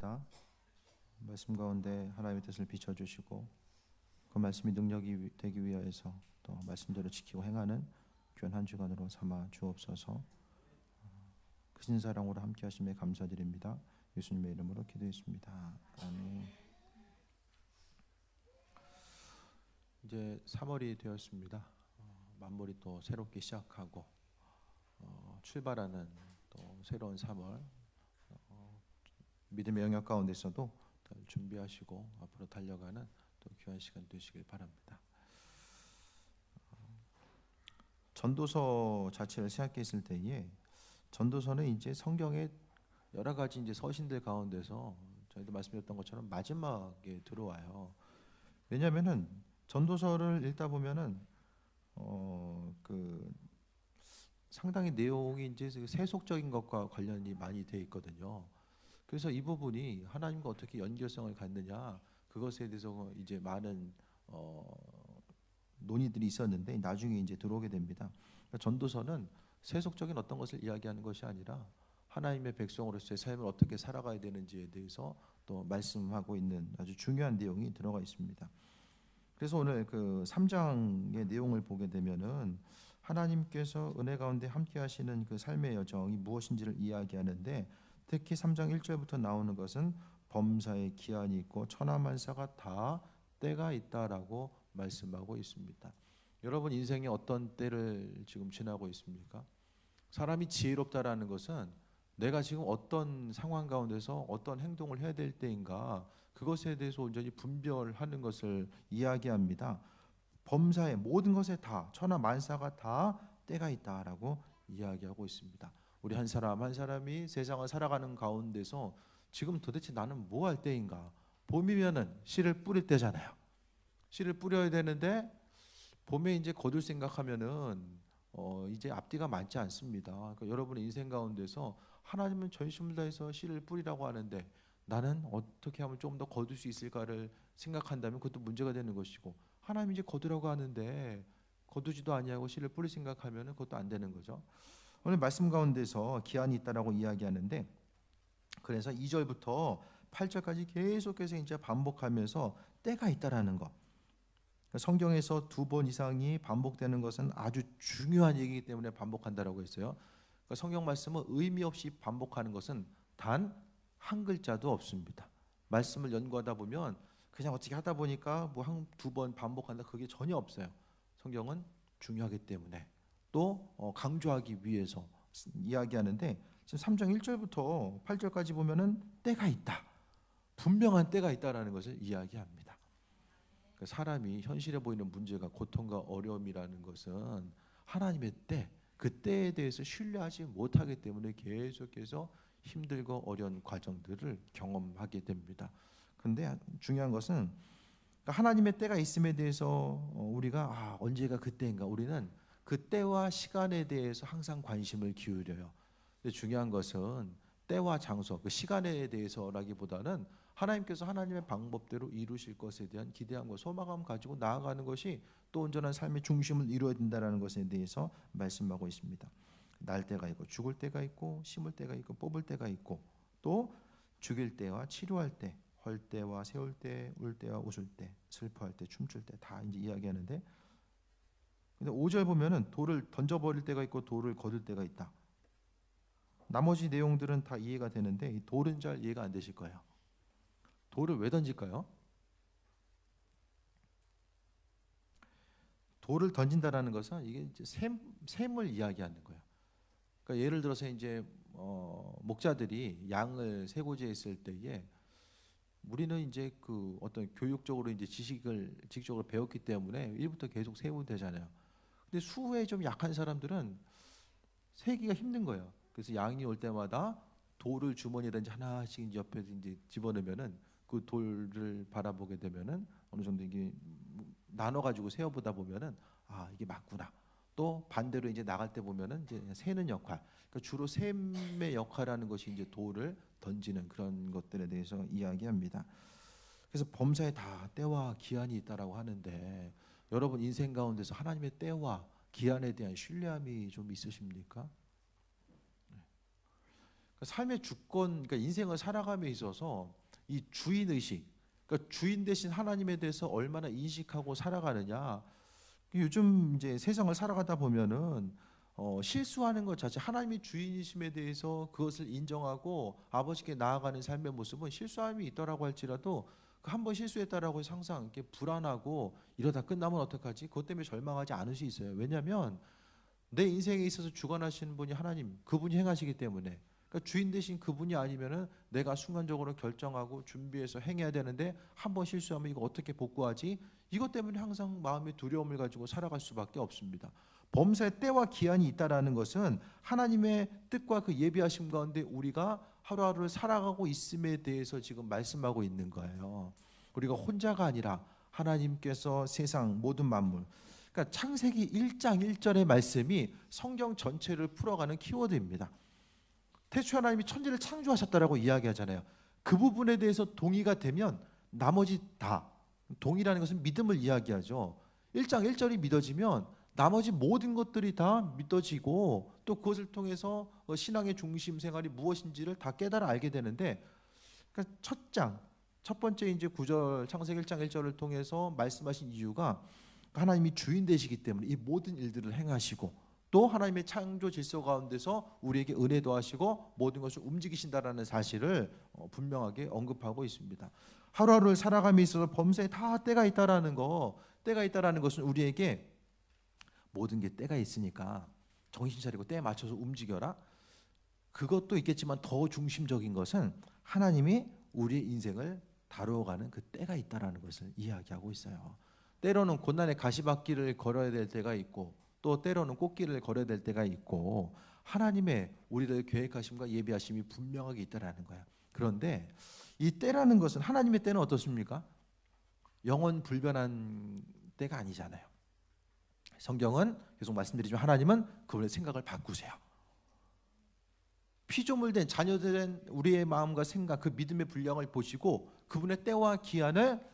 감사합니다. 말씀 가운데 하나님의 뜻을 비춰주시고 그 말씀이 능력이 되기 위하여서 또 말씀대로 지키고 행하는 귀한 한 주간으로 삼아 주옵소서. 크신 사랑으로 함께 하심에 감사드립니다. 예수님의 이름으로 기도했습니다. 아멘. 이제 3월이 되었습니다. 만물이 또 새롭게 시작하고 출발하는 또 새로운 3월, 믿음의 영역 가운데서도 준비하시고 앞으로 달려가는 또 귀한 시간 되시길 바랍니다. 전도서 자체를 생각했을 때에 전도서는 이제 성경의 여러 가지 이제 서신들 가운데서 저희도 말씀드렸던 것처럼 마지막에 들어와요. 왜냐하면은 전도서를 읽다 보면은 상당히 내용이 이제 세속적인 것과 관련이 많이 돼 있거든요. 그래서 이 부분이 하나님과 어떻게 연결성을 갖느냐, 그것에 대해서 이제 많은 논의들이 있었는데 나중에 이제 들어오게 됩니다. 그러니까 전도서는 세속적인 어떤 것을 이야기하는 것이 아니라 하나님의 백성으로서의 삶을 어떻게 살아가야 되는지에 대해서 또 말씀하고 있는 아주 중요한 내용이 들어가 있습니다. 그래서 오늘 그 3장의 내용을 보게 되면은 하나님께서 은혜 가운데 함께 하시는 그 삶의 여정이 무엇인지를 이야기하는데, 특히 3장 1절부터 나오는 것은 범사에 기한이 있고 천하만사가 다 때가 있다라고 말씀하고 있습니다. 여러분 인생에 어떤 때를 지금 지나고 있습니까? 사람이 지혜롭다라는 것은 내가 지금 어떤 상황 가운데서 어떤 행동을 해야 될 때인가, 그것에 대해서 온전히 분별하는 것을 이야기합니다. 범사에 모든 것에 다 천하만사가 다 때가 있다라고 이야기하고 있습니다. 우리 한 사람 한 사람이 세상을 살아가는 가운데서 지금 도대체 나는 뭐 할 때인가? 봄이면은 씨를 뿌릴 때잖아요. 씨를 뿌려야 되는데 봄에 이제 거둘 생각하면은 이제 앞뒤가 맞지 않습니다. 그러니까 여러분의 인생 가운데서 하나님은 전심을 다해서 씨를 뿌리라고 하는데 나는 어떻게 하면 조금 더 거둘 수 있을까를 생각한다면 그것도 문제가 되는 것이고, 하나님이 이제 거두라고 하는데 거두지도 아니하고 씨를 뿌릴 생각하면은 그것도 안 되는 거죠. 오늘 말씀 가운데서 기한이 있다라고 이야기하는데, 그래서 2절부터 8절까지 계속해서 이제 반복하면서 때가 있다라는 것. 성경에서 2번 이상이 반복되는 것은 아주 중요한 얘기이기 때문에 반복한다라고 했어요. 그러니까 성경 말씀은 의미 없이 반복하는 것은 단 한 글자도 없습니다. 말씀을 연구하다 보면 그냥 어떻게 하다 보니까 뭐 한 2번 반복한다, 그게 전혀 없어요. 성경은 중요하기 때문에 또 강조하기 위해서 이야기하는데, 지금 3장 1절부터 8절까지 보면은 때가 있다, 분명한 때가 있다라는 것을 이야기합니다. 그러니까 사람이 현실에 보이는 문제가 고통과 어려움이라는 것은 하나님의 때, 그 때에 대해서 신뢰하지 못하기 때문에 계속해서 힘들고 어려운 과정들을 경험하게 됩니다. 그런데 중요한 것은 하나님의 때가 있음에 대해서 우리가 언제가 그때인가, 우리는 그 때와 시간에 대해서 항상 관심을 기울여요. 근데 중요한 것은 때와 장소, 그 시간에 대해서라기보다는 하나님께서 하나님의 방법대로 이루실 것에 대한 기대함과 소망함 가지고 나아가는 것이 또 온전한 삶의 중심을 이루어야 된다는 것에 대해서 말씀하고 있습니다. 날 때가 있고 죽을 때가 있고 심을 때가 있고 뽑을 때가 있고, 또 죽일 때와 치료할 때, 헐 때와 세울 때, 울 때와 웃을 때, 슬퍼할 때, 춤출 때 다 이제 이야기하는데, 근데 5절 보면은 돌을 던져버릴 때가 있고 돌을 거둘 때가 있다. 나머지 내용들은 다 이해가 되는데 이 돌은 잘 이해가 안 되실 거예요. 돌을 왜 던질까요? 돌을 던진다라는 것은 이게 이제 샘을 이야기하는 거예요. 그러니까 예를 들어서 이제 목자들이 양을 세고자 했을 때에 우리는 이제 그 어떤 교육적으로 이제 지식을 직접적으로 배웠기 때문에 일부터 계속 세우면 되잖아요. 근데 수에 좀 약한 사람들은 세기가 힘든 거예요. 그래서 양이 올 때마다 돌을 주머니에든지 하나씩 이제 옆에 이제 집어넣으면은 그 돌을 바라보게 되면은 어느 정도 이게 나눠 가지고 세어 보다 보면은 이게 맞구나. 또 반대로 이제 나갈 때 보면은 이제 세는 역할. 그러니까 주로 셈의 역할하는 것이 이제 돌을 던지는 그런 것들에 대해서 이야기합니다. 그래서 범사에 다 때와 기한이 있다라고 하는데, 여러분 인생 가운데서 하나님의 때와 기한에 대한 신뢰함이 좀 있으십니까? 삶의 주권, 그러니까 인생을 살아감에 있어서 이 주인 의식, 그러니까 주인 대신 하나님에 대해서 얼마나 인식하고 살아가느냐. 요즘 이제 세상을 살아가다 보면은 실수하는 것 자체, 하나님이 주인이심에 대해서 그것을 인정하고 아버지께 나아가는 삶의 모습은 실수함이 있더라고 할지라도 그 한 번 실수했다라고 해서 항상 이렇게 불안하고 이러다 끝나면 어떡하지? 그것 때문에 절망하지 않을 수 있어요. 왜냐하면 내 인생에 있어서 주관하시는 분이 하나님, 그분이 행하시기 때문에. 그러니까 주인 대신 그분이 아니면은 내가 순간적으로 결정하고 준비해서 행해야 되는데 한 번 실수하면 이거 어떻게 복구하지? 이것 때문에 항상 마음의 두려움을 가지고 살아갈 수밖에 없습니다. 범사의 때와 기한이 있다라는 것은 하나님의 뜻과 그 예비하심 가운데 우리가 하루하루를 살아가고 있음에 대해서 지금 말씀하고 있는 거예요. 우리가 혼자가 아니라 하나님께서 세상 모든 만물, 그러니까 창세기 1장 1절의 말씀이 성경 전체를 풀어가는 키워드입니다. 태초에 하나님이 천지를 창조하셨다라고 이야기하잖아요. 그 부분에 대해서 동의가 되면 나머지 다, 동의라는 것은 믿음을 이야기하죠. 1장 1절이 믿어지면 나머지 모든 것들이 다 믿어지고 또 그것을 통해서 신앙의 중심 생활이 무엇인지를 다 깨달아 알게 되는데, 그러니까 첫 번째 이제 9절 창세기 1장 1절을 통해서 말씀하신 이유가 하나님이 주인 되시기 때문에 이 모든 일들을 행하시고 또 하나님의 창조 질서 가운데서 우리에게 은혜도 하시고 모든 것을 움직이신다라는 사실을 분명하게 언급하고 있습니다. 하루하루를 살아감에 있어서 범사에 다 때가 있다라는 것은 우리에게 모든 게 때가 있으니까 정신 차리고 때에 맞춰서 움직여라. 그것도 있겠지만 더 중심적인 것은 하나님이 우리의 인생을 다루어가는 그 때가 있다라는 것을 이야기하고 있어요. 때로는 고난의 가시밭길을 걸어야 될 때가 있고 또 때로는 꽃길을 걸어야 될 때가 있고 하나님의 우리를 계획하심과 예비하심이 분명하게 있다라는 거야. 그런데 이 때라는 것은, 하나님의 때는 어떻습니까? 영원 불변한 때가 아니잖아요. 성경은 계속 말씀드리지만 하나님은 그분의 생각을 바꾸세요. 피조물된 자녀된 우리의 마음과 생각, 그 믿음의 분량을 보시고 그분의 때와 기한을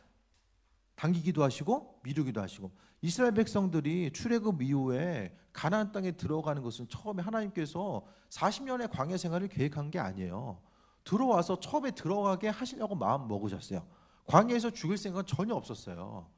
당기기도 하시고 미루기도 하시고, 이스라엘 백성들이 출애굽 이후에 가나안 땅에 들어가는 것은 처음에 하나님께서 40년의 광야 생활을 계획한 게 아니에요. 들어와서 처음에 들어가게 하시려고 마음 먹으셨어요. 광야에서 죽을 생각은 전혀 없었어요.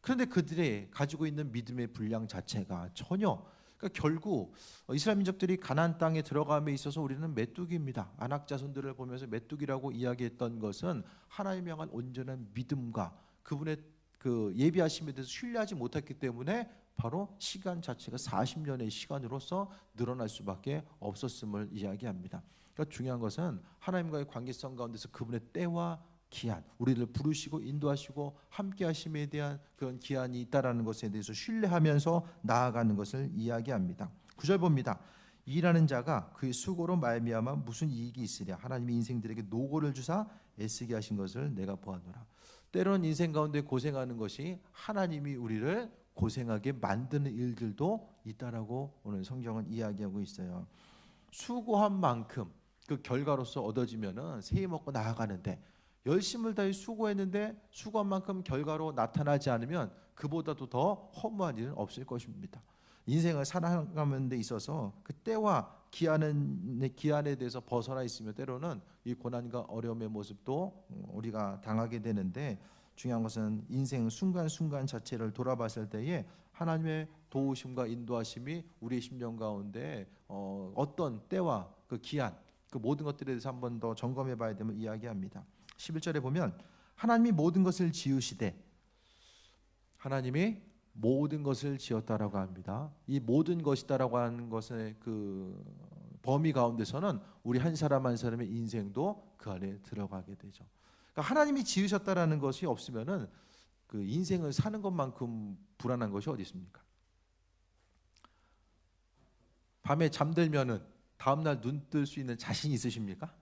그런데 그들이 가지고 있는 믿음의 분량 자체가 전혀, 그러니까 결국 이스라엘 민족들이 가나안 땅에 들어감에 있어서 우리는 메뚜기입니다. 아낙 자손들을 보면서 메뚜기라고 이야기했던 것은 하나님 향한 온전한 믿음과 그분의 그 예비하심에 대해서 신뢰하지 못했기 때문에 바로 시간 자체가 40년의 시간으로서 늘어날 수밖에 없었음을 이야기합니다. 그러니까 중요한 것은 하나님과의 관계성 가운데서 그분의 때와 기한, 우리를 부르시고 인도하시고 함께 하심에 대한 그런 기한이 있다라는 것에 대해서 신뢰하면서 나아가는 것을 이야기합니다. 9절 봅니다. 일하는 자가 그의 수고로 말미암아 무슨 이익이 있으랴. 하나님이 인생들에게 노고를 주사 애쓰게 하신 것을 내가 보았노라. 때로는 인생 가운데 고생하는 것이 하나님이 우리를 고생하게 만드는 일들도 있다라고 오늘 성경은 이야기하고 있어요. 수고한 만큼 그 결과로서 얻어지면은 새해 먹고 나아가는데, 열심을 다해 수고했는데 수고한 만큼 결과로 나타나지 않으면 그보다도 더 허무한 일은 없을 것입니다. 인생을 살아가는 데 있어서 그 때와 기한에 대해서 벗어나 있으면 때로는 이 고난과 어려움의 모습도 우리가 당하게 되는데, 중요한 것은 인생 순간순간 자체를 돌아봤을 때에 하나님의 도우심과 인도하심이 우리의 심령 가운데 어떤 때와 그 기한, 그 모든 것들에 대해서 한 번 더 점검해 봐야 됨을 이야기합니다. 11절에 보면 하나님이 모든 것을 지으시되, 하나님이 모든 것을 지었다라고 합니다. 이 모든 것이다라고 하는 것의 그 범위 가운데서는 우리 한 사람 한 사람의 인생도 그 안에 들어가게 되죠. 그러니까 하나님이 지으셨다라는 것이 없으면은 그 인생을 사는 것만큼 불안한 것이 어디 있습니까? 밤에 잠들면은 다음 날 눈 뜰 수 있는 자신 있으십니까?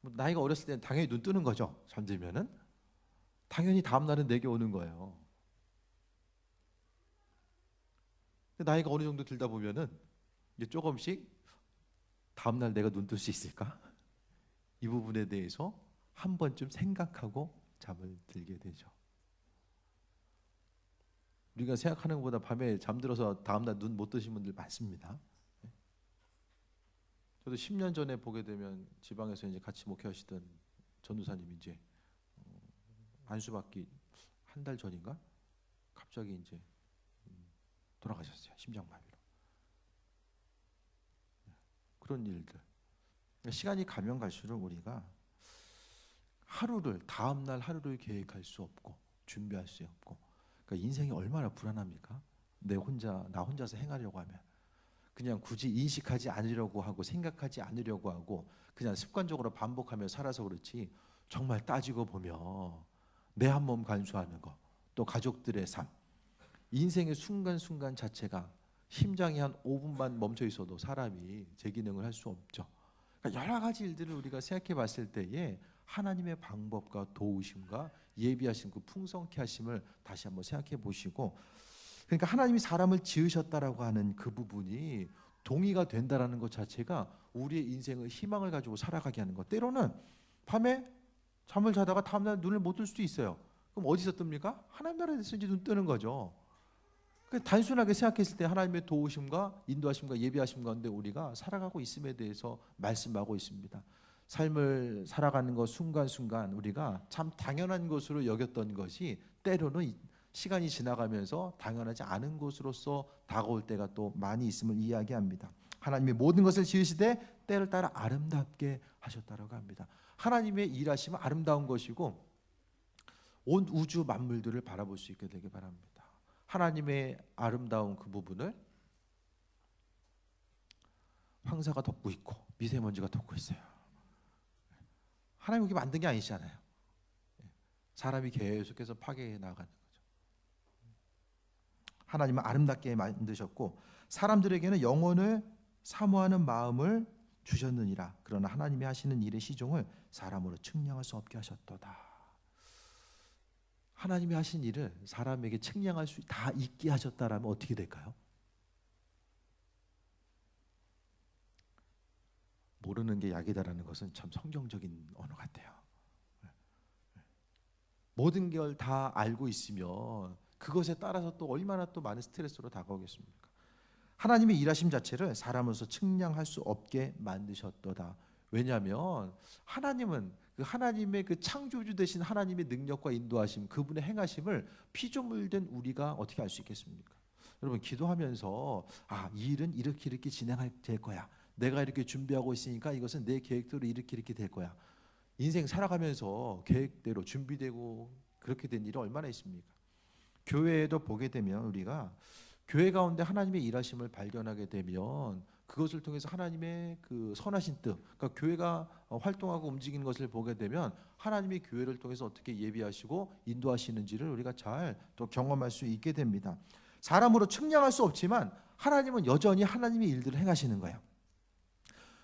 나이가 어렸을 때는 당연히 눈 뜨는 거죠. 잠들면은 당연히 다음 날은 내게 오는 거예요. 나이가 어느 정도 들다 보면은 이제 조금씩 다음 날 내가 눈 뜰 수 있을까? 이 부분에 대해서 한 번쯤 생각하고 잠을 들게 되죠. 우리가 생각하는 것보다 밤에 잠들어서 다음 날 눈 못 뜨신 분들 많습니다. 저도 10년 전에 보게 되면 지방에서 이제 같이 목회하시던 전도사님이 이제 안수받기 한 달 전인가 갑자기 이제 돌아가셨어요. 심장마비로. 그런 일들. 시간이 가면 갈수록 우리가 하루를 다음 날 하루를 계획할 수 없고 준비할 수 없고, 그러니까 인생이 얼마나 불안합니까? 나 혼자서 행하려고 하면 그냥 굳이 인식하지 않으려고 하고 생각하지 않으려고 하고 그냥 습관적으로 반복하며 살아서 그렇지, 정말 따지고 보면 내 한 몸 간수하는 거, 또 가족들의 삶, 인생의 순간순간 자체가 심장이 한 5분만 멈춰 있어도 사람이 제 기능을 할 수 없죠. 그러니까 여러 가지 일들을 우리가 생각해 봤을 때에 하나님의 방법과 도우심과 예비하신 그 풍성케 하심을 다시 한번 생각해 보시고, 그러니까 하나님이 사람을 지으셨다라고 하는 그 부분이 동의가 된다라는 것 자체가 우리의 인생의 희망을 가지고 살아가게 하는 것. 때로는 밤에 잠을 자다가 다음날 눈을 못 뜰 수도 있어요. 그럼 어디서 뜹니까? 하나님 나라에서 이제 눈 뜨는 거죠. 단순하게 생각했을 때 하나님의 도우심과 인도하심과 예비하심 가운데 우리가 살아가고 있음에 대해서 말씀하고 있습니다. 삶을 살아가는 것 순간순간 우리가 참 당연한 것으로 여겼던 것이 때로는 시간이 지나가면서 당연하지 않은 것으로서 다가올 때가 또 많이 있음을 이야기합니다. 하나님이 모든 것을 지으시되 때를 따라 아름답게 하셨다라고 합니다. 하나님의 일하심은 아름다운 것이고 온 우주 만물들을 바라볼 수 있게 되길 바랍니다. 하나님의 아름다운 그 부분을 황사가 덮고 있고 미세먼지가 덮고 있어요. 하나님이 그렇게 만든 게 아니잖아요. 사람이 계속해서 파괴해 나가는 거죠. 하나님은 아름답게 만드셨고 사람들에게는 영혼을 사모하는 마음을 주셨느니라. 그러나 하나님이 하시는 일의 시종을 사람으로 측량할 수 없게 하셨도다. 하나님이 하신 일을 사람에게 측량할 수 다 있게 하셨다라면 어떻게 될까요? 모르는 게 약이다라는 것은 참 성경적인 언어 같아요. 모든 걸 다 알고 있으면 그것에 따라서 또 얼마나 또 많은 스트레스로 다가오겠습니까? 하나님의 일하심 자체를 사람으로서 측량할 수 없게 만드셨도다. 왜냐하면 하나님은 그 하나님의 그 창조주 되신 하나님의 능력과 인도하심, 그분의 행하심을 피조물된 우리가 어떻게 알 수 있겠습니까? 여러분 기도하면서 이 일은 이렇게 진행될 거야. 내가 이렇게 준비하고 있으니까 이것은 내 계획대로 이렇게 될 거야. 인생 살아가면서 계획대로 준비되고 그렇게 된 일이 얼마나 있습니까? 교회에도 보게 되면 우리가 교회 가운데 하나님의 일하심을 발견하게 되면 그것을 통해서 하나님의 그 선하신 뜻, 그러니까 교회가 활동하고 움직이는 것을 보게 되면 하나님이 교회를 통해서 어떻게 예비하시고 인도하시는지를 우리가 잘 또 경험할 수 있게 됩니다. 사람으로 측량할 수 없지만 하나님은 여전히 하나님의 일들을 행하시는 거예요.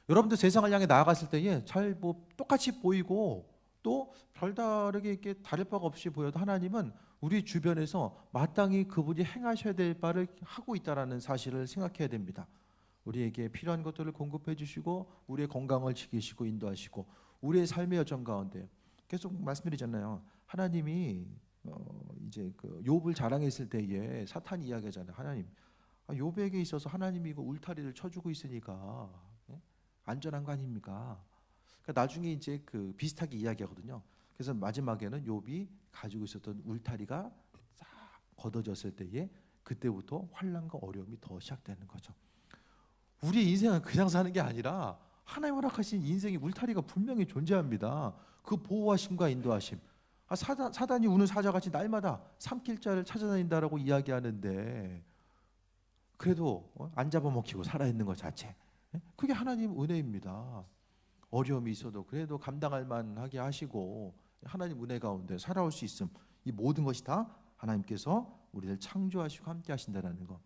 여러분들 세상을 향해 나아갔을 때에 잘 똑같이 보이고 또 별다르게 이렇게 다를 바가 없이 보여도 하나님은 우리 주변에서 마땅히 그분이 행하셔야 될 바를 하고 있다라는 사실을 생각해야 됩니다. 우리에게 필요한 것들을 공급해 주시고 우리의 건강을 지키시고 인도하시고 우리의 삶의 여정 가운데 계속 말씀드리잖아요. 하나님이 이제 그 욥을 자랑했을 때에 사탄이 이야기하잖아요. 하나님, 욥에게 있어서 하나님이 이거 울타리를 쳐주고 있으니까 안전한 거 아닙니까? 그러니까 나중에 이제 그 비슷하게 이야기하거든요. 그래서 마지막에는 욥이 가지고 있었던 울타리가 싹 걷어졌을 때에 그때부터 환난과 어려움이 더 시작되는 거죠. 우리 인생은 그냥 사는 게 아니라 하나님 허락하신 인생의 울타리가 분명히 존재합니다. 그 보호하심과 인도하심. 사단이 우는 사자같이 날마다 삼킬 자를 찾아다닌다라고 이야기하는데 그래도 안 잡아먹히고 살아있는 것 자체, 그게 하나님 은혜입니다. 어려움이 있어도 그래도 감당할 만하게 하시고 하나님 은혜 가운데 살아올 수 있음, 이 모든 것이 다 하나님께서 우리를 창조하시고 함께 하신다는 것.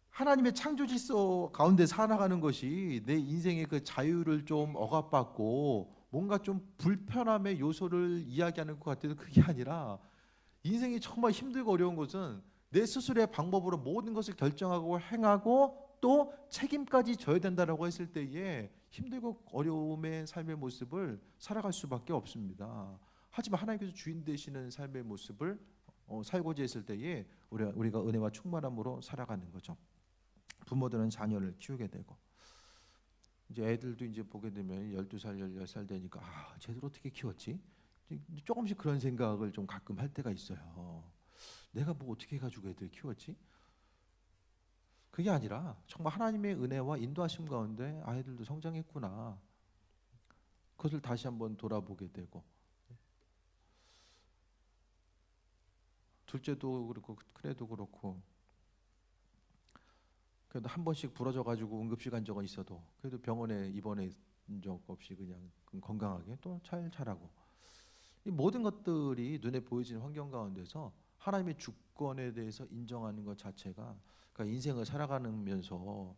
하나님의 창조 질서 가운데 살아가는 것이 내 인생의 그 자유를 좀 억압받고 뭔가 좀 불편함의 요소를 이야기하는 것 같아도 그게 아니라 인생이 정말 힘들고 어려운 것은 내 스스로의 방법으로 모든 것을 결정하고 행하고 또 책임까지 져야 된다라고 했을 때에 힘들고 어려움의 삶의 모습을 살아갈 수밖에 없습니다. 하지만 하나님께서 주인 되시는 삶의 모습을 살고자 했을 때에 우리가 은혜와 충만함으로 살아가는 거죠. 부모들은 자녀를 키우게 되고 이제 애들도 이제 보게 되면 12살, 18살 되니까 쟤들 어떻게 키웠지? 조금씩 그런 생각을 좀 가끔 할 때가 있어요. 내가 뭐 어떻게 해가지고 애들 키웠지? 그게 아니라 정말 하나님의 은혜와 인도하심 가운데 아이들도 성장했구나. 그것을 다시 한번 돌아보게 되고, 둘째도 그렇고 큰애도 그렇고, 그래도 한 번씩 부러져 가지고 응급실 간 적은 있어도 그래도 병원에 입원해 적 없이 그냥 건강하게 또 잘 자라고, 이 모든 것들이 눈에 보여지는 환경 가운데서 하나님의 주권에 대해서 인정하는 것 자체가, 그러니까 인생을 살아가면서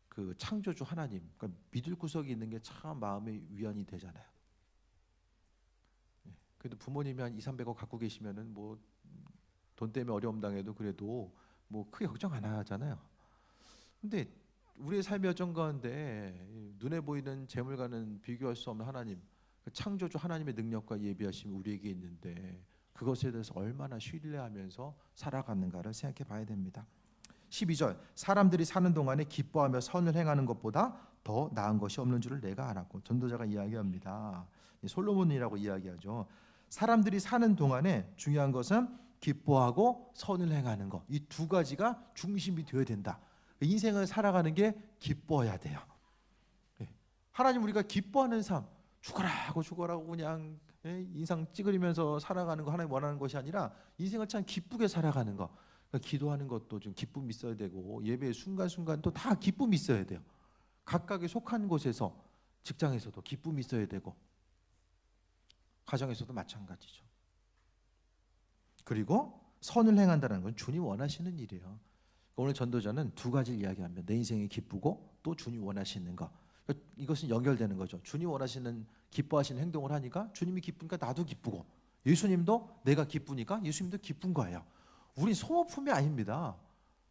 그 창조주 하나님, 그러니까 믿을 구석이 있는 게 참 마음의 위안이 되잖아요. 그래도 부모님이 한 2, 300억 갖고 계시면은 뭐 돈 때문에 어려움 당해도 그래도 뭐 크게 걱정 안 하잖아요. 근데 우리의 삶의 여정 가운데 눈에 보이는 재물과는 비교할 수 없는 하나님, 그 창조주 하나님의 능력과 예비하심이 우리에게 있는데 그것에 대해서 얼마나 신뢰하면서 살아가는가를 생각해 봐야 됩니다. 12절, 사람들이 사는 동안에 기뻐하며 선을 행하는 것보다 더 나은 것이 없는 줄을 내가 알았고, 전도자가 이야기합니다. 솔로몬이라고 이야기하죠. 사람들이 사는 동안에 중요한 것은 기뻐하고 선을 행하는 것, 이 두 가지가 중심이 되어야 된다. 인생을 살아가는 게 기뻐해야 돼요. 하나님, 우리가 기뻐하는 삶, 죽어라고 죽어라고 그냥 인상 찌그리면서 살아가는 거 하나님 원하는 것이 아니라 인생을 참 기쁘게 살아가는 거. 그러니까 기도하는 것도 좀 기쁨이 있어야 되고, 예배의 순간순간도 다 기쁨이 있어야 돼요. 각각의 속한 곳에서, 직장에서도 기쁨이 있어야 되고, 가정에서도 마찬가지죠. 그리고 선을 행한다는 건 주님 원하시는 일이에요. 오늘 전도자는 두 가지를 이야기합니다. 내 인생이 기쁘고 또 주님 원하시는 거. 이것은 연결되는 거죠. 주님 원하시는, 기뻐하시는 행동을 하니까 주님이 기쁘니까 나도 기쁘고, 예수님도 내가 기쁘니까 예수님도 기쁜 거예요. 우린 소모품이 아닙니다.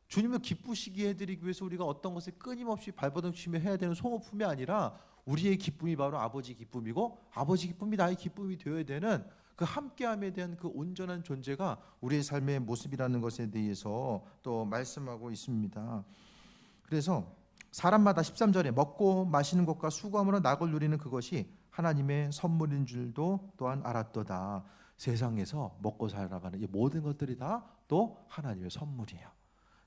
주님을 기쁘시게 해드리기 위해서 우리가 어떤 것을 끊임없이 발버둥치며 해야 되는 소모품이 아니라, 우리의 기쁨이 바로 아버지 기쁨이고 아버지 기쁨이 나의 기쁨이 되어야 되는 그 함께함에 대한 그 온전한 존재가 우리의 삶의 모습이라는 것에 대해서 또 말씀하고 있습니다. 그래서 사람마다 13절에 먹고 마시는 것과 수고함으로 낙을 누리는 그것이 하나님의 선물인 줄도 또한 알았도다. 세상에서 먹고 살아가는 이 모든 것들이 다 또 하나님의 선물이에요.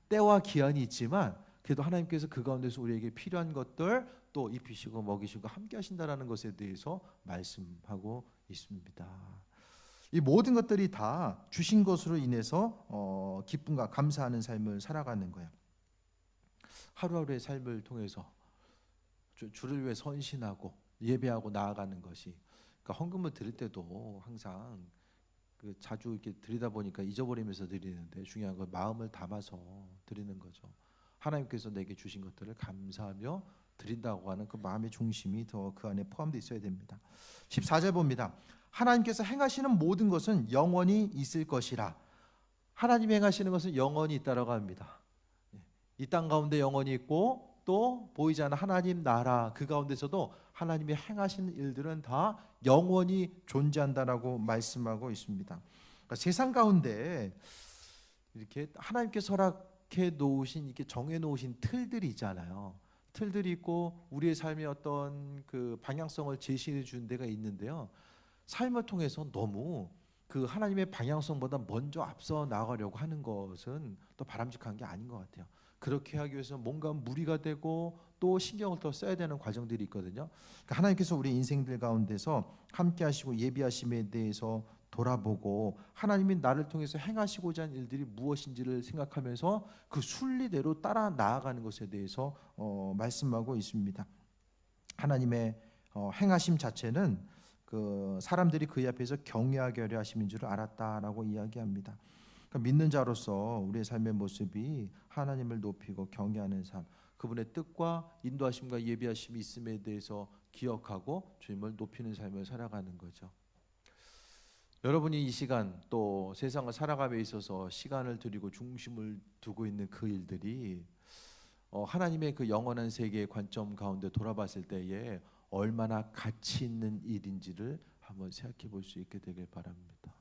때와 기한이 있지만 그래도 하나님께서 그 가운데서 우리에게 필요한 것들 또 입히시고 먹이시고 함께 하신다라는 것에 대해서 말씀하고 있습니다. 이 모든 것들이 다 주신 것으로 인해서 기쁨과 감사하는 삶을 살아가는 거예요. 하루하루의 삶을 통해서 주를 위해 헌신하고 예배하고 나아가는 것이, 그러니까 헌금을 드릴 때도 항상 자주 이렇게 드리다 보니까 잊어버리면서 드리는데, 중요한 건 마음을 담아서 드리는 거죠. 하나님께서 내게 주신 것들을 감사하며 드린다고 하는 그 마음의 중심이 더 그 안에 포함되어 있어야 됩니다. 14절 봅니다. 하나님께서 행하시는 모든 것은 영원히 있을 것이라. 하나님이 행하시는 것은 영원히 있다라고 합니다. 이 땅 가운데 영원히 있고, 또 보이지 않는 하나님 나라 그 가운데서도 하나님이 행하시는 일들은 다 영원히 존재한다라고 말씀하고 있습니다. 그러니까 세상 가운데 이렇게 하나님께서 허락해 놓으신, 이렇게 정해 놓으신 틀들이 있잖아요. 틀들이 있고 우리의 삶의 어떤 그 방향성을 제시해 준 데가 있는데요. 삶을 통해서 너무 그 하나님의 방향성보다 먼저 앞서 나가려고 하는 것은 또 바람직한 게 아닌 것 같아요. 그렇게 하기 위해서 뭔가 무리가 되고 또 신경을 더 써야 되는 과정들이 있거든요. 그러니까 하나님께서 우리 인생들 가운데서 함께 하시고 예비하심에 대해서 돌아보고, 하나님이 나를 통해서 행하시고자 하는 일들이 무엇인지를 생각하면서 그 순리대로 따라 나아가는 것에 대해서 말씀하고 있습니다. 하나님의 행하심 자체는 그 사람들이 그의 앞에서 경외하게 하려 하심인 줄 알았다라고 이야기합니다. 그러니까 믿는 자로서 우리의 삶의 모습이 하나님을 높이고 경외하는 삶, 그분의 뜻과 인도하심과 예비하심이 있음에 대해서 기억하고 주님을 높이는 삶을 살아가는 거죠. 여러분이 이 시간 또 세상을 살아감에 있어서 시간을 드리고 중심을 두고 있는 그 일들이 하나님의 그 영원한 세계의 관점 가운데 돌아봤을 때에 얼마나 가치 있는 일인지를 한번 생각해 볼 수 있게 되길 바랍니다.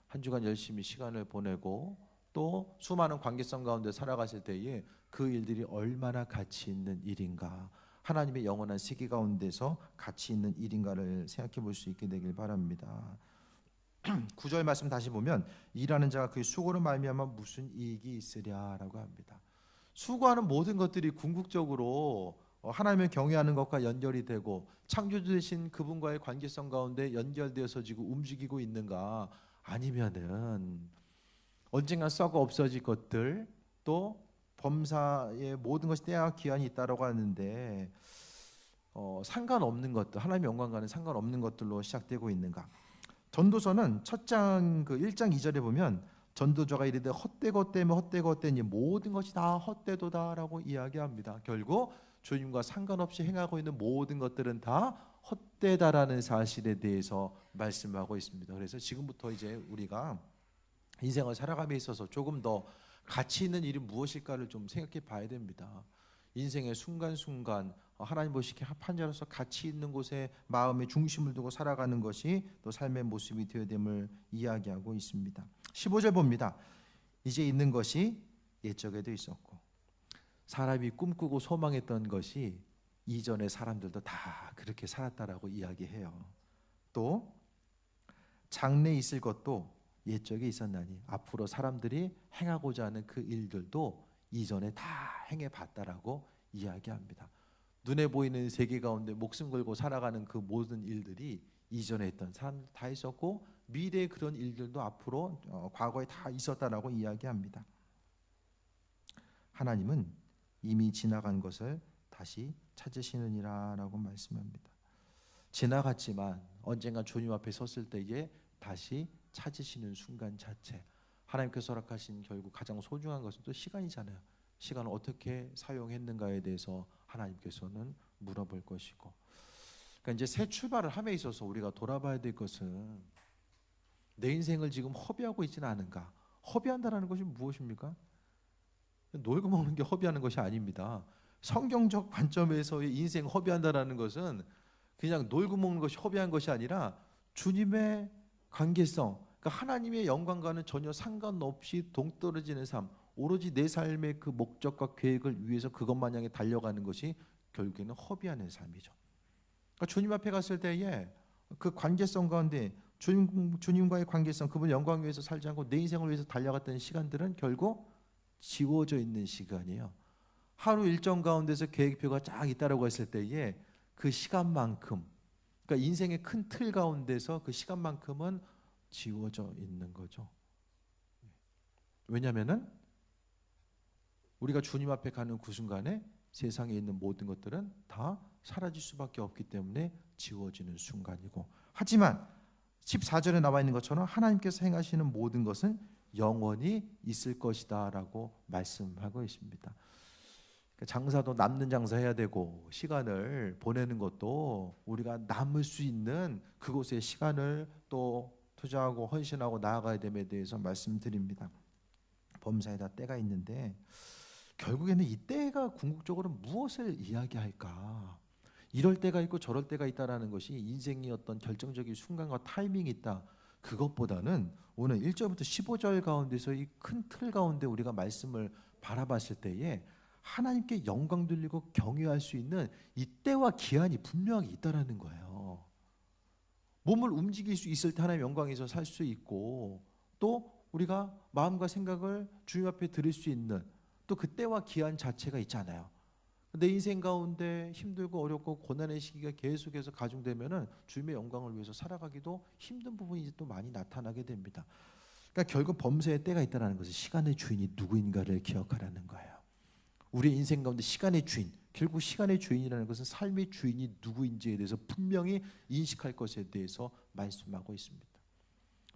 한 주간 열심히 시간을 보내고 또 수많은 관계성 가운데 살아가실 때에 그 일들이 얼마나 가치 있는 일인가, 하나님의 영원한 세계 가운데서 가치 있는 일인가를 생각해 볼 수 있게 되길 바랍니다. 9절 말씀 다시 보면 일하는 자가 그의 수고로 말미암아 무슨 이익이 있으랴라고 합니다. 수고하는 모든 것들이 궁극적으로 하나님을 경외하는 것과 연결이 되고 창조주 되신 그분과의 관계성 가운데 연결되어서 지금 움직이고 있는가, 아니면은 언젠가 썩어 없어질 것들, 또 범사의 모든 것이 때와 기한이 있다라고 하는데 상관없는 것들, 하나님의 영광과는 상관없는 것들로 시작되고 있는가. 전도서는 첫 장 그 1장 2절에 보면 전도자가 이르되 헛되고 헛되며 헛되고 헛되니 모든 것이 다 헛되도다라고 이야기합니다. 결국 주님과 상관없이 행하고 있는 모든 것들은 다 헛되다라는 사실에 대해서 말씀하고 있습니다. 그래서 지금부터 이제 우리가 인생을 살아감에 있어서 조금 더 가치 있는 일이 무엇일까를 좀 생각해 봐야 됩니다. 인생의 순간순간 하나님 보시기에 합한 자로서 가치 있는 곳에 마음의 중심을 두고 살아가는 것이 또 삶의 모습이 되어야 됨을 이야기하고 있습니다. 15절 봅니다. 이제 있는 것이 옛적에도 있었고 사람이 꿈꾸고 소망했던 것이 이전의 사람들도 다 그렇게 살았다라고 이야기해요. 또 장래에 있을 것도 옛적에 있었나니 앞으로 사람들이 행하고자 하는 그 일들도 이전에 다 행해봤다라고 이야기합니다. 눈에 보이는 세계 가운데 목숨 걸고 살아가는 그 모든 일들이 이전에 했던 사람들 다 있었고 미래의 그런 일들도 앞으로 과거에 다 있었다라고 이야기합니다. 하나님은 이미 지나간 것을 다시 찾으시느니라라고 말씀합니다. 지나갔지만 언젠가 주님 앞에 섰을 때에 다시 찾으시는 순간 자체, 하나님께서 허락하신 결국 가장 소중한 것은 또 시간이잖아요. 시간을 어떻게 사용했는가에 대해서 하나님께서는 물어볼 것이고, 그러니까 이제 새 출발을 함에 있어서 우리가 돌아봐야 될 것은 내 인생을 지금 허비하고 있지는 않은가. 허비한다라는 것이 무엇입니까? 놀고 먹는 게 허비하는 것이 아닙니다. 성경적 관점에서의 인생 허비한다라는 것은 그냥 놀고 먹는 것이 허비한 것이 아니라 주님의 관계성, 그러니까 하나님의 영광과는 전혀 상관없이 동떨어지는 삶, 오로지 내 삶의 그 목적과 계획을 위해서 그것만 향해 달려가는 것이 결국에는 허비하는 삶이죠. 그러니까 주님 앞에 갔을 때에 그 관계성 가운데 주님과의 관계성, 그분 영광 위해서 살지 않고 내 인생을 위해서 달려갔던 시간들은 결국 지워져 있는 시간이에요. 하루 일정 가운데서 계획표가 쫙 있다라고 했을 때에 그 시간만큼, 그러니까 인생의 큰 틀 가운데서 그 시간만큼은 지워져 있는 거죠. 왜냐하면은 우리가 주님 앞에 가는 그 순간에 세상에 있는 모든 것들은 다 사라질 수밖에 없기 때문에 지워지는 순간이고, 하지만 14절에 나와 있는 것처럼 하나님께서 행하시는 모든 것은 영원히 있을 것이다 라고 말씀하고 있습니다. 장사도 남는 장사 해야 되고 시간을 보내는 것도 우리가 남을 수 있는 그곳에 시간을 또 투자하고 헌신하고 나아가야 됨에 대해서 말씀드립니다. 범사에 다 때가 있는데 결국에는 이 때가 궁극적으로 무엇을 이야기할까? 이럴 때가 있고 저럴 때가 있다라는 것이 인생의 어떤 결정적인 순간과 타이밍이 있다. 그것보다는 오늘 1절부터 15절 가운데서 이 큰 틀 가운데 우리가 말씀을 바라봤을 때에 하나님께 영광 돌리고 경외할 수 있는 이 때와 기한이 분명히 있다라는 거예요. 몸을 움직일 수 있을 때 하나님의 영광에서 살 수 있고, 또 우리가 마음과 생각을 주님 앞에 드릴 수 있는 또 그 때와 기한 자체가 있잖아요. 내 인생 가운데 힘들고 어렵고 고난의 시기가 계속해서 가중되면은 주님의 영광을 위해서 살아가기도 힘든 부분이 또 많이 나타나게 됩니다. 그러니까 결국 범사의 때가 있다는 것은 시간의 주인이 누구인가를 기억하라는 거예요. 우리 인생 가운데 시간의 주인, 결국 시간의 주인이라는 것은 삶의 주인이 누구인지에 대해서 분명히 인식할 것에 대해서 말씀하고 있습니다.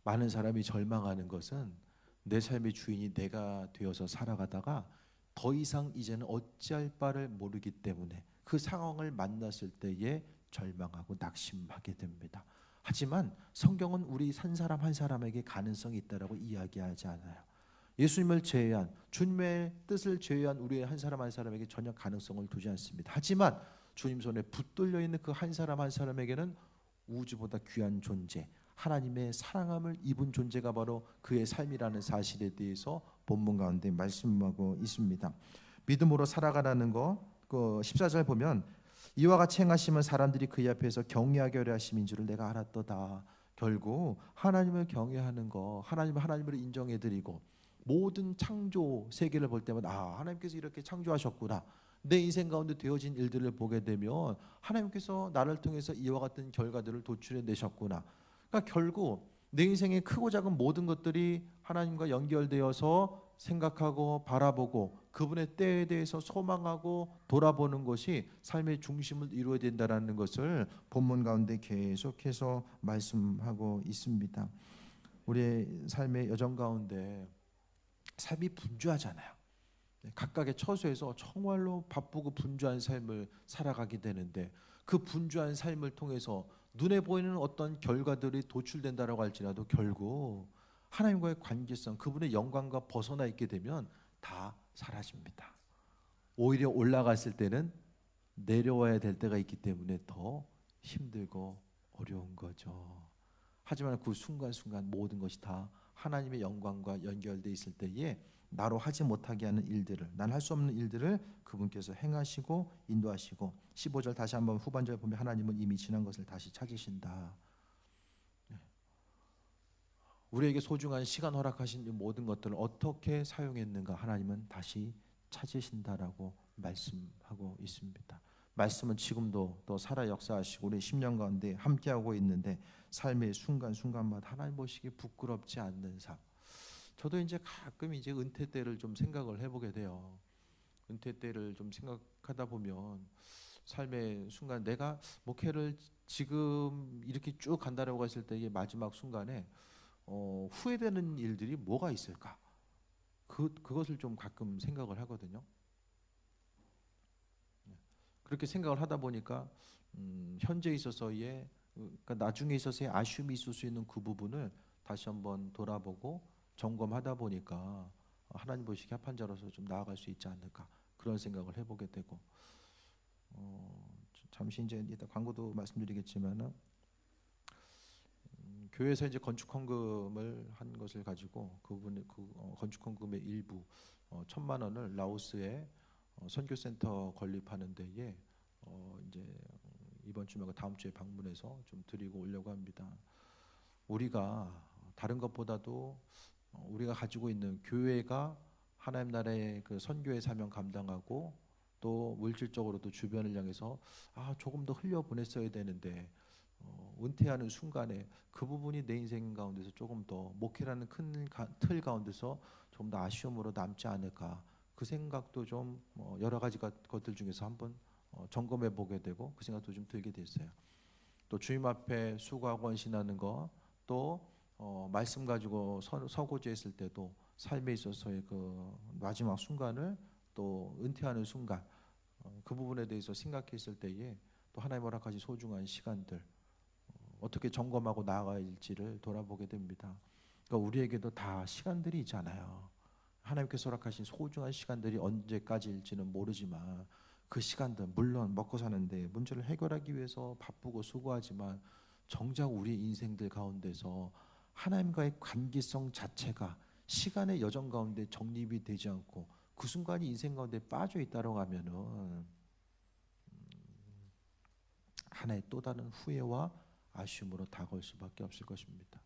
많은 사람이 절망하는 것은 내 삶의 주인이 내가 되어서 살아가다가 더 이상 이제는 어찌할 바를 모르기 때문에 그 상황을 만났을 때에 절망하고 낙심하게 됩니다. 하지만 성경은 우리 한 사람 한 사람에게 가능성이 있다라고 이야기하지 않아요. 예수님을 제외한, 주님의 뜻을 제외한 우리 한 사람 한 사람에게 전혀 가능성을 두지 않습니다. 하지만 주님 손에 붙들려 있는 그 한 사람 한 사람에게는 우주보다 귀한 존재, 하나님의 사랑함을 입은 존재가 바로 그의 삶이라는 사실에 대해서 본문 가운데 말씀하고 있습니다. 믿음으로 살아가라는 거, 그 14절 보면 이와 같이 행하심은 사람들이 그의 앞에서 경외하게 하려 하심인 줄을 내가 알았도다. 결국 하나님을 경외하는 거, 하나님을 하나님으로 인정해드리고 모든 창조 세계를 볼 때마다 하나님께서 이렇게 창조하셨구나, 내 인생 가운데 되어진 일들을 보게 되면 하나님께서 나를 통해서 이와 같은 결과들을 도출해 내셨구나. 그러니까 결국 내 인생의 크고 작은 모든 것들이 하나님과 연결되어서 생각하고 바라보고 그분의 때에 대해서 소망하고 돌아보는 것이 삶의 중심을 이루어야 된다는 것을 본문 가운데 계속해서 말씀하고 있습니다. 우리의 삶의 여정 가운데 삶이 분주하잖아요. 각각의 처소에서 정말로 바쁘고 분주한 삶을 살아가게 되는데, 그 분주한 삶을 통해서 눈에 보이는 어떤 결과들이 도출된다라고 할지라도 결국 하나님과의 관계성, 그분의 영광과 벗어나 있게 되면 다 사라집니다. 오히려 올라갔을 때는 내려와야 될 때가 있기 때문에 더 힘들고 어려운 거죠. 하지만 그 순간순간 모든 것이 다 하나님의 영광과 연결되어 있을 때에 나로 하지 못하게 하는 일들을, 난 할 수 없는 일들을 그분께서 행하시고 인도하시고, 15절 다시 한번 후반절에 보면 하나님은 이미 지난 것을 다시 찾으신다. 우리에게 소중한 시간 허락하신 이 모든 것들을 어떻게 사용했는가 하나님은 다시 찾으신다라고 말씀하고 있습니다. 말씀은 지금도 또 살아 역사하시고 우리 10년 가운데 함께하고 있는데, 삶의 순간순간마다 하나님 보시기에 부끄럽지 않는 삶. 저도 이제 가끔 이제 은퇴 때를 좀 생각을 해보게 돼요. 은퇴 때를 좀 생각하다 보면 삶의 순간, 내가 목회를 지금 이렇게 쭉 간다라고 했을 때의 마지막 순간에 후회되는 일들이 뭐가 있을까? 그것을 좀 가끔 생각을 하거든요. 그렇게 생각을 하다 보니까 현재에 있어서의, 그러니까 나중에 있어서의 아쉬움이 있을 수 있는 그 부분을 다시 한번 돌아보고 점검하다 보니까 하나님 보시기에 합한 자로서 좀 나아갈 수 있지 않을까, 그런 생각을 해보게 되고, 잠시 이제 이따 광고도 말씀드리겠지만은 교회에서 이제 건축 헌금을 한 것을 가지고 그분의 건축 헌금의 일부 1,000만 원을 라오스에 선교센터 건립하는 데에 이제 이번 주 말고 다음 주에 방문해서 좀 드리고 오려고 합니다. 우리가 다른 것보다도 우리가 가지고 있는 교회가 하나님 나라의 그 선교의 사명 감당하고 또 물질적으로도 주변을 향해서 조금 더 흘려 보냈어야 되는데, 은퇴하는 순간에 그 부분이 내 인생 가운데서 조금 더 목회라는 큰 틀 가운데서 좀 더 아쉬움으로 남지 않을까, 그 생각도 좀 여러 가지 것들 중에서 한번 점검해 보게 되고 그 생각도 좀 들게 됐어요. 또 주님 앞에 수고하고 헌신하는 거, 또 말씀 가지고 서고자 했을 때도 삶에 있어서의 그 마지막 순간을, 또 은퇴하는 순간, 그 부분에 대해서 생각했을 때에 또 하나님 허락하신 소중한 시간들 어떻게 점검하고 나아갈지를 돌아보게 됩니다. 그러니까 우리에게도 다 시간들이 있잖아요. 하나님께서 허락하신 소중한 시간들이 언제까지일지는 모르지만 그 시간들, 물론 먹고 사는데 문제를 해결하기 위해서 바쁘고 수고하지만 정작 우리 인생들 가운데서 하나님과의 관계성 자체가 시간의 여정 가운데 정립이 되지 않고 그 순간이 인생 가운데 빠져 있다고 하면은 하나의 또 다른 후회와 아쉬움으로 다가올 수밖에 없을 것입니다.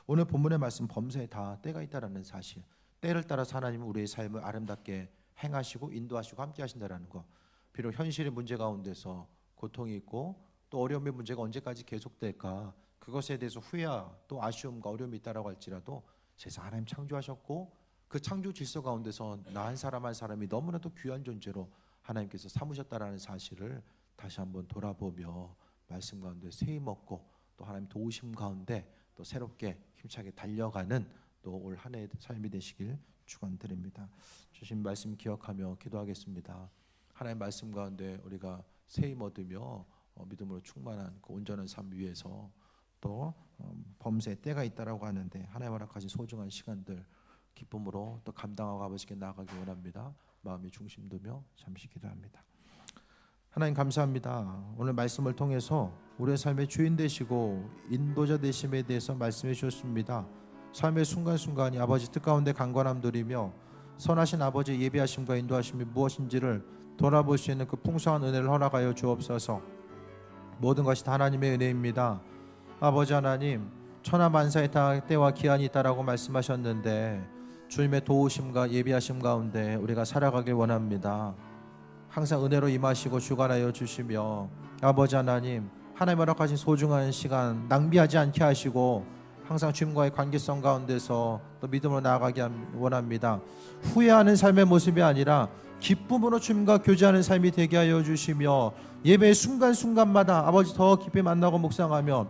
오늘 본문의 말씀 범사에 다 때가 있다라는 사실, 때를 따라서 하나님은 우리의 삶을 아름답게 행하시고 인도하시고 함께 하신다라는 것, 비록 현실의 문제 가운데서 고통이 있고 또 어려움의 문제가 언제까지 계속될까, 그것에 대해서 후회와 또 아쉬움과 어려움이 있다라고 할지라도 세상 하나님 창조하셨고 그 창조 질서 가운데서 나 한 사람 한 사람이 너무나도 귀한 존재로 하나님께서 삼으셨다라는 사실을 다시 한번 돌아보며 말씀 가운데 세임 얻고 또 하나님 도우심 가운데 또 새롭게 힘차게 달려가는 또 올 한 해의 삶이 되시길 축원드립니다. 주신 말씀 기억하며 기도하겠습니다. 하나님 말씀 가운데 우리가 세임 얻으며 믿음으로 충만한 그 온전한 삶 위에서 또 범사에 때가 있다라고 하는데 하나님 허락하신 소중한 시간들 기쁨으로 또 감당하고 아버지께 나아가기 원합니다. 마음의 중심 두며 잠시 기도합니다. 하나님 감사합니다. 오늘 말씀을 통해서 우리의 삶의 주인 되시고 인도자 되심에 대해서 말씀해 주셨습니다. 삶의 순간순간이 아버지 뜻 가운데 강건함 누리며 선하신 아버지의 예비하심과 인도하심이 무엇인지를 돌아볼 수 있는 그 풍성한 은혜를 허락하여 주옵소서. 모든 것이 다 하나님의 은혜입니다. 아버지 하나님, 천하만사에 다 때와 기한이 있다라고 말씀하셨는데 주님의 도우심과 예비하심 가운데 우리가 살아가길 원합니다. 항상 은혜로 임하시고 주관하여 주시며 아버지 하나님, 하나님 허락하신 소중한 시간 낭비하지 않게 하시고 항상 주님과의 관계성 가운데서 또 믿음으로 나아가게 원합니다. 후회하는 삶의 모습이 아니라 기쁨으로 주님과 교제하는 삶이 되게 하여 주시며 예배의 순간순간마다 아버지 더 깊이 만나고 묵상하며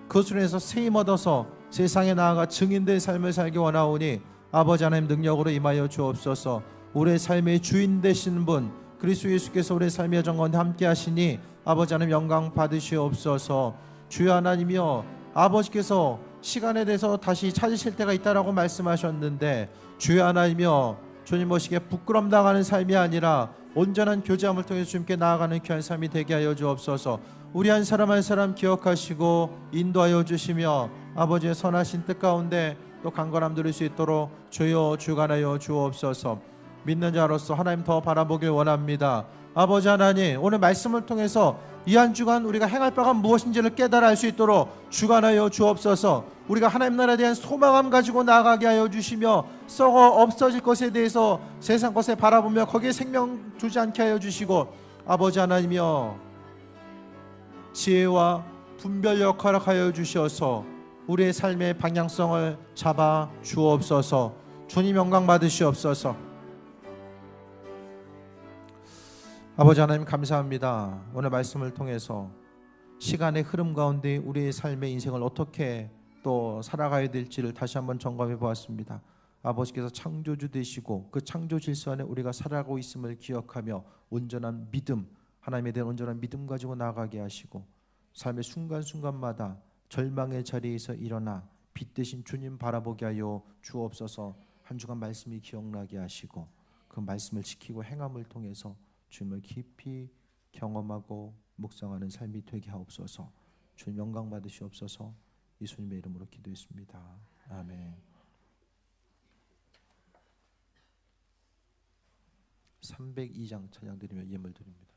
그것으로 인해서 세임 얻어서 세상에 나아가 증인된 삶을 살기 원하오니 아버지 하나님 능력으로 임하여 주옵소서. 우리의 삶의 주인 되시는 분 그리스도 예수께서 우리의 삶의 여정 가운데 함께 하시니 아버지 하나님 영광 받으시옵소서. 주여 하나님이여, 아버지께서 시간에 대해서 다시 찾으실 때가 있다라고 말씀하셨는데 주여 하나님이여, 주님 보시기에 부끄럼 당하는 삶이 아니라 온전한 교제함을 통해서 주님께 나아가는 귀한 삶이 되게 하여 주옵소서. 우리 한 사람 한 사람 기억하시고 인도하여 주시며 아버지의 선하신 뜻 가운데 또 강건함 누릴 수 있도록 주여 주관하여 주옵소서. 믿는 자로서 하나님 더 바라보길 원합니다. 아버지 하나님, 오늘 말씀을 통해서 이 한 주간 우리가 행할 바가 무엇인지를 깨달아 알 수 있도록 주관하여 주옵소서. 우리가 하나님 나라에 대한 소망함 가지고 나아가게 하여 주시며 썩어 없어질 것에 대해서 세상 것에 바라보며 거기에 생명 주지 않게 하여 주시고 아버지 하나님이여, 지혜와 분별력 허락하여 주셔서 우리의 삶의 방향성을 잡아 주옵소서. 주님 영광 받으시옵소서. 아버지 하나님 감사합니다. 오늘 말씀을 통해서 시간의 흐름 가운데 우리의 삶의 인생을 어떻게 또 살아가야 될지를 다시 한번 점검해 보았습니다. 아버지께서 창조주 되시고 그 창조 질서 안에 우리가 살아가고 있음을 기억하며 온전한 믿음, 하나님에 대한 온전한 믿음 가지고 나아가게 하시고 삶의 순간순간마다 절망의 자리에서 일어나 빛 대신 주님 바라보게 하여 주옵소서. 한 주간 말씀이 기억나게 하시고 그 말씀을 지키고 행함을 통해서 주님을 깊이 경험하고 묵상하는 삶이 되게 하옵소서. 주님 영광 받으시옵소서. 예수님의 이름으로 기도했습니다. 아멘. 302장 찬양 드리며 예물 드립니다.